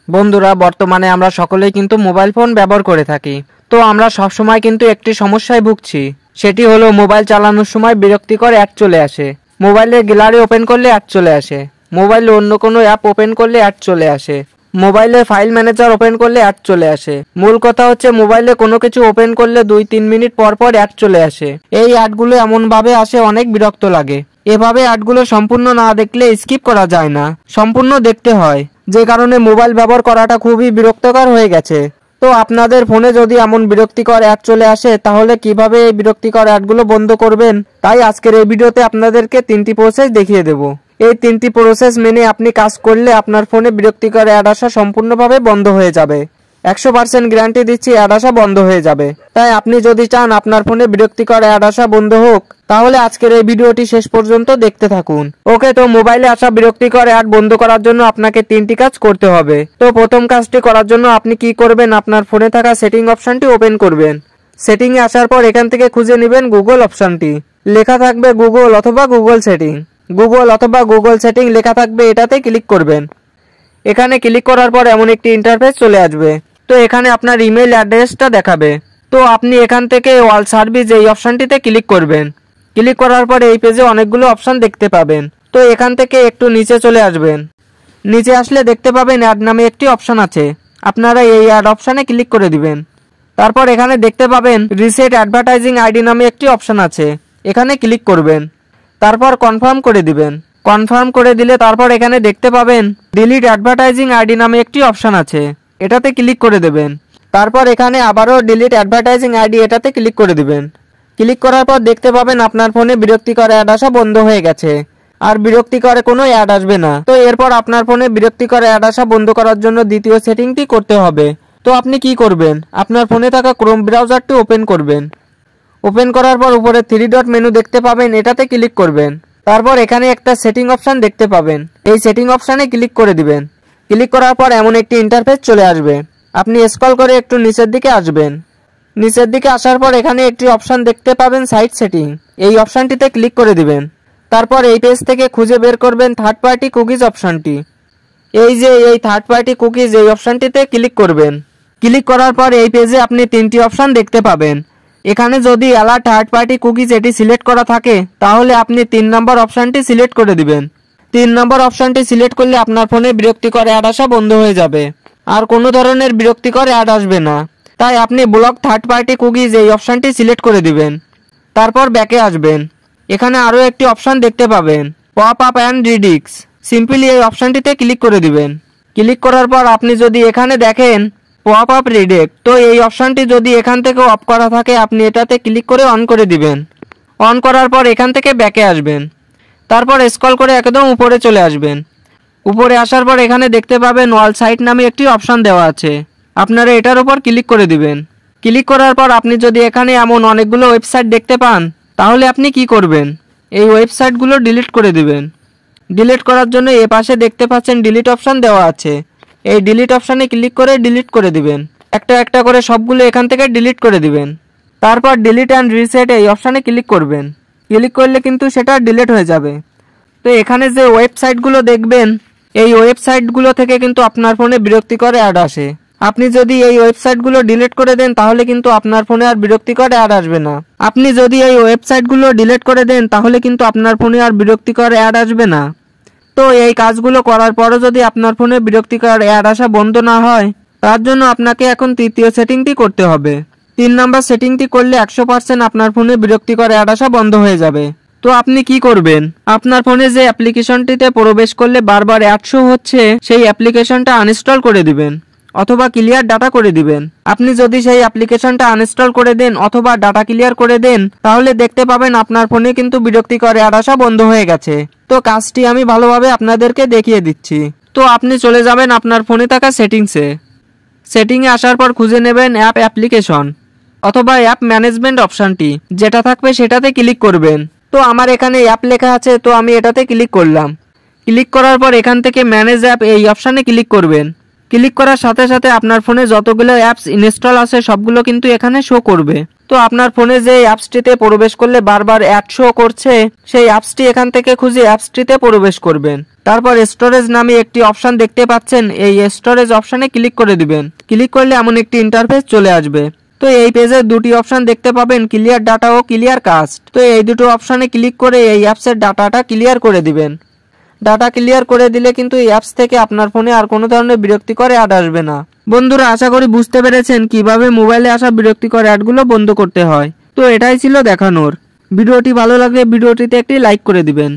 বন্ধুরা, বর্তমানে আমরা সকলেই কিন্তু মোবাইল ফোন ব্যবহার করে থাকি। তো আমরা সবসময় কিন্তু একটি সমস্যায় ভুগছি, সেটি হলো মোবাইল চালানোর সময় বিরক্তিকর অ্যাড চলে আসে। মোবাইলের গ্যালারি ওপেন করলে অ্যাড চলে আসে, মোবাইলে অন্য কোনো অ্যাপ ওপেন করলে অ্যাড চলে আসে, মোবাইলে ফাইল ম্যানেজার ওপেন করলে অ্যাড চলে আসে। মূল কথা হচ্ছে মোবাইলে কোনো কিছু ওপেন করলে 2-3 মিনিট পর পর অ্যাড চলে আসে। এই অ্যাডগুলো এমনভাবে আসে, অনেক বিরক্ত লাগে। এভাবে অ্যাডগুলো সম্পূর্ণ না দেখলে স্কিপ করা যায় না, সম্পূর্ণ দেখতে হয়, যে কারণে মোবাইল ব্যবহার করাটা খুবই বিরক্তকর হয়ে গেছে। তো আপনাদের ফোনে যদি এমন বিরক্তিকর অ্যাড চলে আসে, তাহলে কিভাবে এই বিরক্তিকর অ্যাডগুলো বন্ধ করবেন, তাই আজকের এই ভিডিওতে আপনাদেরকে 3টি প্রসেস দেখিয়ে দেব। এই 3টি প্রসেস মেনে আপনি কাজ করলে আপনার ফোনে বিরক্তিকর অ্যাড আসা সম্পূর্ণভাবে বন্ধ হয়ে যাবে। 100% গ্যারান্টি দিচ্ছি, অ্যাড আসা বন্ধ হয়ে যাবে। তাই আপনি যদি চান আপনার ফোনে বিরক্তিকর অ্যাড আসা বন্ধ হোক, তাহলে আজকের এই ভিডিওটি শেষ পর্যন্ত দেখতে থাকুন। ওকে, তো মোবাইলে আসা বিরক্তিকর অ্যাড বন্ধ করার জন্য আপনাকে 3টি কাজ করতে হবে। তো প্রথম কাজটি করার জন্য আপনি কি করবেন, আপনার ফোনে থাকা সেটিং অপশনটি ওপেন করবেন। সেটিংয়ে আসার পর এখান থেকে খুঁজে নেবেন গুগল অপশনটি। লেখা থাকবে গুগল অথবা গুগল সেটিং। গুগল অথবা গুগল সেটিং লেখা থাকবে, এটাতে ক্লিক করবেন। এখানে ক্লিক করার পর এমন একটি ইন্টারফেস চলে আসবে। তো এখানে আপনার ইমেল অ্যাড্রেসটা দেখাবে। তো আপনি এখান থেকে অল সার্ভিস এই অপশনটিতে ক্লিক করবেন। ক্লিক করার পর এই পেজে অনেকগুলো অপশন দেখতে পাবেন। তো এখান থেকে একটু নিচে চলে আসবেন। নিচে আসলে দেখতে পাবেন অ্যাড নামে একটি অপশন আছে, আপনারা এই অ্যাড অপশনে ক্লিক করে দিবেন। তারপর এখানে দেখতে পাবেন রিসেট অ্যাডভার্টাইজিং আইডি নামে একটি অপশন আছে, এখানে ক্লিক করবেন। তারপর কনফার্ম করে দিবেন। কনফার্ম করে দিলে তারপর এখানে দেখতে পাবেন ডিলিট অ্যাডভার্টাইজিং আইডি নামে একটি অপশন আছে, এটাতে ক্লিক করে দেবেন। তারপর এখানে আবারও ডিলিট অ্যাডভার্টাইজিং আইডি, এটাতে ক্লিক করে দিবেন। ক্লিক করার পর দেখতে পাবেন আপনার ফোনে বিরক্তিকর অ্যাড আসা বন্ধ হয়ে গেছে, আর বিরক্তিকর কোনো অ্যাড আসবে না। তো এরপর আপনার ফোনে বিরক্তিকর অ্যাড আসা বন্ধ করার জন্য দ্বিতীয় সেটিংটি করতে হবে। তো আপনি কি করবেন, আপনার ফোনে থাকা ক্রোম ব্রাউজারটি ওপেন করবেন। ওপেন করার পর উপরে 3 ডট মেনু দেখতে পাবেন, এটাতে ক্লিক করবেন। তারপর এখানে একটা সেটিং অপশন দেখতে পাবেন, এই সেটিং অপশনে ক্লিক করে দিবেন। ক্লিক করার পর এমন একটি ইন্টারফেস চলে আসবে। আপনি স্ক্রল করে একটু নিচের দিকে আসবেন। নিচের দিকে আসার পর এখানে একটি অপশন দেখতে পাবেন সাইট সেটিং, এই অপশনটিতে ক্লিক করে দিবেন। তারপর এই পেজ থেকে খুঁজে বের করবেন থার্ড পার্টি কুকিজ অপশনটি। এই যে এই থার্ড পার্টি কুকিজ এই অপশনটিতে ক্লিক করবেন। ক্লিক করার পর এই পেজে আপনি 3টি অপশন দেখতে পাবেন। এখানে যদি অ্যালার্ট থার্ড পার্টি কুকিজ এটি সিলেক্ট করা থাকে, তাহলে আপনি 3 নম্বর অপশনটি সিলেক্ট করে দিবেন। 3 নম্বর অপশনটি সিলেক্ট করলে আপনার ফোনে বিরক্তিকর অ্যাড আসা বন্ধ হয়ে যাবে, আর কোনো ধরনের বিরক্তিকর অ্যাড আসবে না। তাই আপনি ব্লক থার্ড পার্টি কুকিজ এই অপশনটি সিলেক্ট করে দিবেন। তারপর ব্যাকে আসবেন। এখানে আরও একটি অপশন দেখতে পাবেন, পপ আপ অ্যান্ড রিডিক্স। সিম্পলি এই অপশনটিতে ক্লিক করে দিবেন। ক্লিক করার পর আপনি যদি এখানে দেখেন পপ আপ রিডেক্ট, তো এই অপশনটি যদি এখান থেকে অফ করা থাকে, আপনি এটাতে ক্লিক করে অন করে দিবেন। অন করার পর এখান থেকে ব্যাকে আসবেন। তারপর স্ক্রল করে একদম উপরে চলে আসবেন। উপরে আসার পর এখানে দেখতে পাবেন অল সাইট নামে একটি অপশন দেওয়া আছে, আপনারা এটার উপর ক্লিক করে দিবেন। ক্লিক করার পর আপনি যদি এখানে এমন অনেকগুলো ওয়েবসাইট দেখতে পান, তাহলে আপনি কি করবেন, এই ওয়েবসাইটগুলো ডিলিট করে দিবেন। ডিলিট করার জন্য এ পাশে দেখতে পাচ্ছেন ডিলিট অপশন দেওয়া আছে, এই ডিলিট অপশনে ক্লিক করে ডিলিট করে দিবেন। একটা একটা করে সবগুলো এখান থেকে ডিলিট করে দিবেন। তারপর ডিলিট অ্যান্ড রিসেট এই অপশনে ক্লিক করবেন। ক্লিক করলে কিন্তু সেটা ডিলিট হয়ে যাবে। তো এখানে যে ওয়েবসাইটগুলো দেখবেন, এই ওয়েবসাইটগুলো থেকে কিন্তু আপনার ফোনে বিরক্তিকর অ্যাড আসে। আপনি যদি এই ওয়েবসাইটগুলো ডিলিট করে দেন, তাহলে কিন্তু আপনার ফোনে আর বিরক্তিকর অ্যাড আসবে না। আপনি যদি এই ওয়েবসাইটগুলো ডিলিট করে দেন, তাহলে কিন্তু আপনার ফোনে আর বিরক্তিকর অ্যাড আসবে না। তো এই কাজগুলো করার পরও যদি আপনার ফোনে বিরক্তিকর অ্যাড আসা বন্ধ না হয়, তার জন্য আপনাকে এখন তৃতীয় সেটিংটি করতে হবে। 3 নম্বর সেটিংটি করলে 100% আপনার ফোনে বিরক্তিকর অ্যাড আসা বন্ধ হয়ে যাবে। তো আপনি কি করবেন, আপনার ফোনে যে অ্যাপ্লিকেশনটিতে প্রবেশ করলে বারবার অ্যাড শো হচ্ছে, সেই অ্যাপ্লিকেশনটা আনইনস্টল করে দিবেন অথবা ক্লিয়ার ডাটা করে দিবেন। আপনি যদি সেই অ্যাপ্লিকেশনটা আনইনস্টল করে দেন অথবা ডাটা ক্লিয়ার করে দেন, তাহলে দেখতে পাবেন আপনার ফোনে কিন্তু বিরক্তিকর অ্যাড আসা বন্ধ হয়ে গেছে। তো কাজটি আমি ভালোভাবে আপনাদেরকে দেখিয়ে দিচ্ছি। তো আপনি চলে যাবেন আপনার ফোনে থাকা সেটিংসে। সেটিংয়ে আসার পর খুঁজে নেবেন অ্যাপ অ্যাপ্লিকেশন অথবা অ্যাপ ম্যানেজমেন্ট অপশনটি, যেটা থাকবে সেটাতে ক্লিক করবেন। তো আমার এখানে অ্যাপ লেখা আছে, তো আমি এটাতে ক্লিক করলাম। ক্লিক করার পর এখান থেকে ম্যানেজ অ্যাপ এই অপশানে ক্লিক করবেন। ক্লিক করার সাথে সাথে আপনার ফোনে যতগুলো অ্যাপস ইনস্টল আছে সবগুলো কিন্তু এখানে শো করবে। তো আপনার ফোনে যে অ্যাপসটিতে প্রবেশ করলে বারবার অ্যাড শো করছে সেই অ্যাপসটি এখান থেকে খুঁজে অ্যাপসটিতে প্রবেশ করবেন। তারপর স্টোরেজ নামে একটি অপশন দেখতে পাচ্ছেন, এই স্টোরেজ অপশনে ক্লিক করে দিবেন। ক্লিক করলে এমন একটি ইন্টারফেস চলে আসবে। তো এই পেজে দুটি অপশন দেখতে পাবেন, ক্লিয়ার ডাটা ও ক্লিয়ার কাস্ট। তো এই দুটো অপশনে ক্লিক করে এই অ্যাপসের ডাটাটা ক্লিয়ার করে দিবেন। ডাটা ক্লিয়ার করে দিলে কিন্তু এই অ্যাপস থেকে আপনার ফোনে আর কোনো ধরনের বিরক্তিকর অ্যাড আসবে না। বন্ধুরা, আশা করি বুঝতে পেরেছেন কিভাবে মোবাইলে আসা বিরক্তিকর অ্যাডগুলো বন্ধ করতে হয়। তো এটাই ছিল দেখানোর। ভিডিওটি ভালো লাগলে ভিডিওটিতে একটি লাইক করে দিবেন।